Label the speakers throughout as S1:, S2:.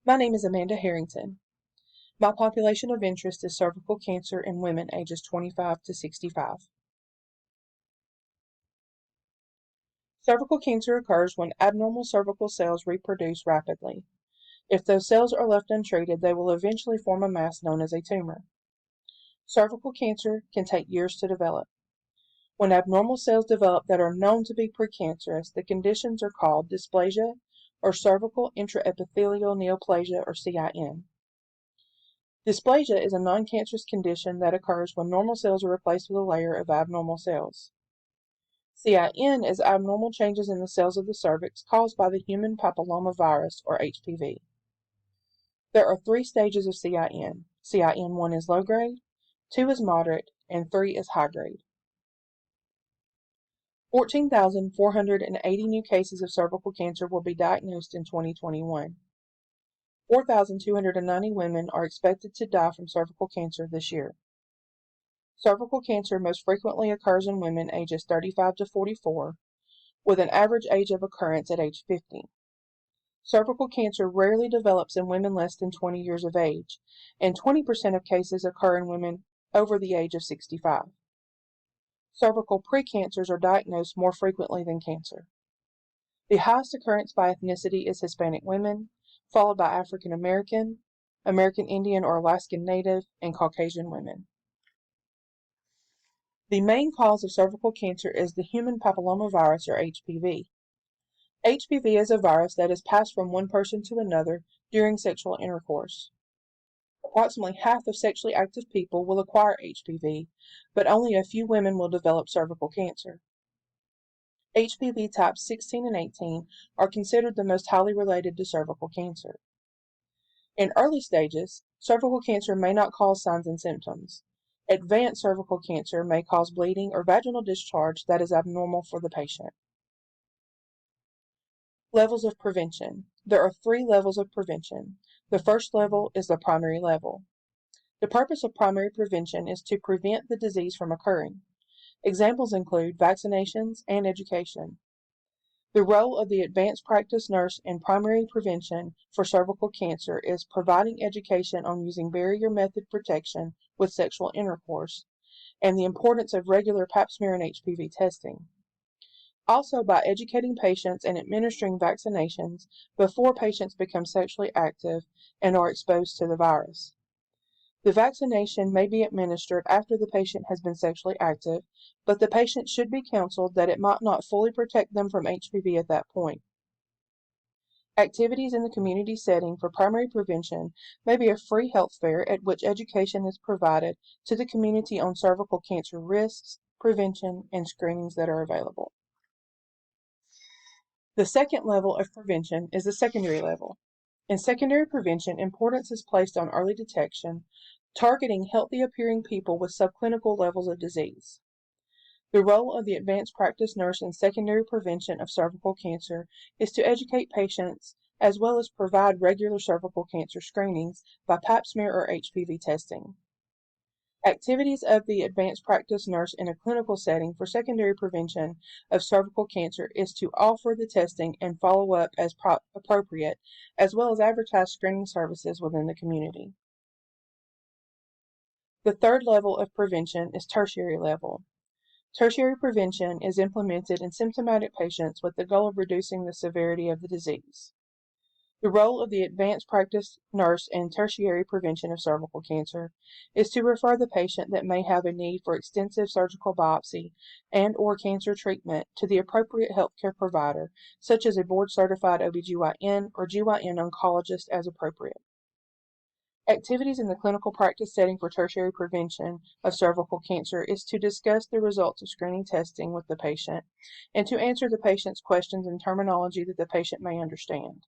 S1: My name is Amanda Harrington. My population of interest is cervical cancer in women ages 25 to 65. Cervical cancer occurs when abnormal cervical cells reproduce rapidly. If those cells are left untreated, they will eventually form a mass known as a tumor. Cervical cancer can take years to develop. When abnormal cells develop that are known to be precancerous, the conditions are called dysplasia or cervical intraepithelial neoplasia or CIN. Dysplasia is a non-cancerous condition that occurs when normal cells are replaced with a layer of abnormal cells. CIN is abnormal changes in the cells of the cervix caused by the human papillomavirus or HPV. There are 3 stages of CIN. CIN 1 is low grade, 2 is moderate, and 3 is high grade. 14,480 new cases of cervical cancer will be diagnosed in 2021. 4,290 women are expected to die from cervical cancer this year. Cervical cancer most frequently occurs in women ages 35 to 44, with an average age of occurrence at age 50. Cervical cancer rarely develops in women less than 20 years of age, and 20% of cases occur in women over the age of 65. Cervical precancers are diagnosed more frequently than cancer. The highest occurrence by ethnicity is Hispanic women, followed by African American, American Indian or Alaskan Native, and Caucasian women. The main cause of cervical cancer is the human papillomavirus or HPV. HPV is a virus that is passed from one person to another during sexual intercourse. Approximately half of sexually active people will acquire HPV, but only a few women will develop cervical cancer. HPV types 16 and 18 are considered the most highly related to cervical cancer. In early stages, cervical cancer may not cause signs and symptoms. Advanced cervical cancer may cause bleeding or vaginal discharge that is abnormal for the patient. Levels of prevention. There are 3 levels of prevention. The first level is the primary level. The purpose of primary prevention is to prevent the disease from occurring. Examples include vaccinations and education. The role of the advanced practice nurse in primary prevention for cervical cancer is providing education on using barrier method protection with sexual intercourse and the importance of regular pap smear and HPV testing. Also, by educating patients and administering vaccinations before patients become sexually active and are exposed to the virus. The vaccination may be administered after the patient has been sexually active, but the patient should be counseled that it might not fully protect them from HPV at that point. Activities in the community setting for primary prevention may be a free health fair at which education is provided to the community on cervical cancer risks, prevention, and screenings that are available. The second level of prevention is the secondary level. In secondary prevention, importance is placed on early detection, targeting healthy appearing people with subclinical levels of disease. The role of the advanced practice nurse in secondary prevention of cervical cancer is to educate patients as well as provide regular cervical cancer screenings by pap smear or HPV testing. Activities of the advanced practice nurse in a clinical setting for secondary prevention of cervical cancer is to offer the testing and follow up as appropriate, as well as advertise screening services within the community. The third level of prevention is tertiary level. Tertiary prevention is implemented in symptomatic patients with the goal of reducing the severity of the disease. The role of the advanced practice nurse in tertiary prevention of cervical cancer is to refer the patient that may have a need for extensive surgical biopsy and/or cancer treatment to the appropriate healthcare provider, such as a board-certified OBGYN or GYN oncologist as appropriate. Activities in the clinical practice setting for tertiary prevention of cervical cancer is to discuss the results of screening testing with the patient and to answer the patient's questions in terminology that the patient may understand.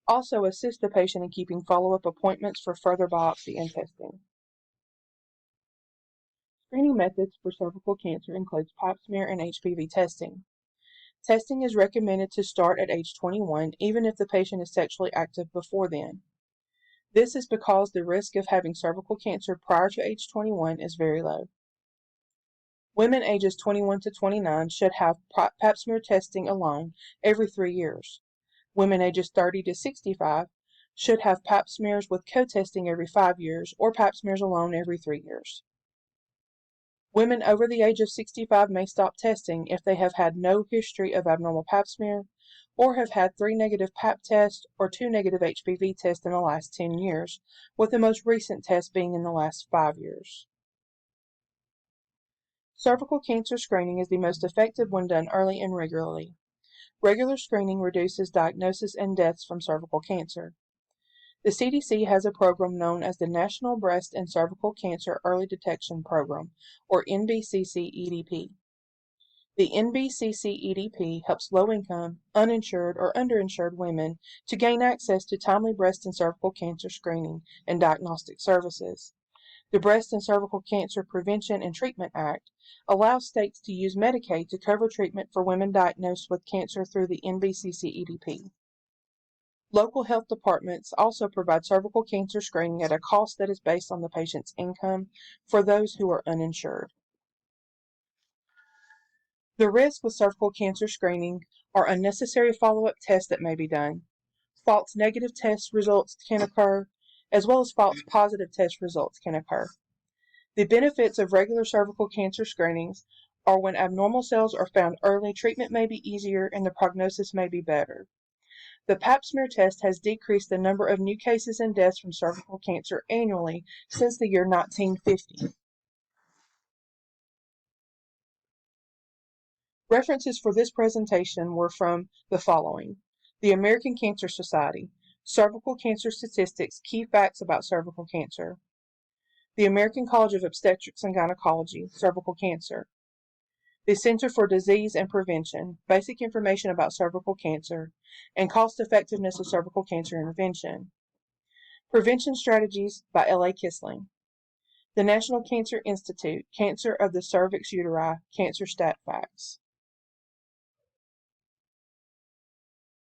S1: Also assist the patient in keeping follow-up appointments for further biopsy and testing. Screening methods for cervical cancer includes pap smear and HPV testing. Testing is recommended to start at age 21, even if the patient is sexually active before then. This is because the risk of having cervical cancer prior to age 21 is very low. Women ages 21 to 29 should have pap smear testing alone every 3 years. Women ages 30 to 65 should have pap smears with co-testing every 5 years or pap smears alone every 3 years. Women over the age of 65 may stop testing if they have had no history of abnormal pap smear or have had 3 negative pap tests or 2 negative HPV tests in the last 10 years, with the most recent test being in the last 5 years. Cervical cancer screening is the most effective when done early and regularly. Regular screening reduces diagnosis and deaths from cervical cancer. The CDC has a program known as the National Breast and Cervical Cancer Early Detection Program, or NBCC-EDP. The NBCC-EDP helps low-income, uninsured, or underinsured women to gain access to timely breast and cervical cancer screening and diagnostic services. The Breast and Cervical Cancer Prevention and Treatment Act allows states to use Medicaid to cover treatment for women diagnosed with cancer through the NBCC-EDP. Local health departments also provide cervical cancer screening at a cost that is based on the patient's income for those who are uninsured. The risks with cervical cancer screening are unnecessary follow-up tests that may be done, false negative test results can occur, as well as false positive test results can occur. The benefits of regular cervical cancer screenings are when abnormal cells are found early, treatment may be easier and the prognosis may be better. The pap smear test has decreased the number of new cases and deaths from cervical cancer annually since the year 1950. References for this presentation were from the following: the American Cancer Society, Cervical Cancer Statistics, Key Facts about Cervical Cancer; the American College of Obstetrics and Gynecology, Cervical Cancer; the Center for Disease and Prevention, Basic Information about Cervical Cancer, and Cost Effectiveness of Cervical Cancer Intervention; Prevention Strategies by L.A. Kissling; the National Cancer Institute, Cancer of the Cervix Uteri, Cancer Stat Facts.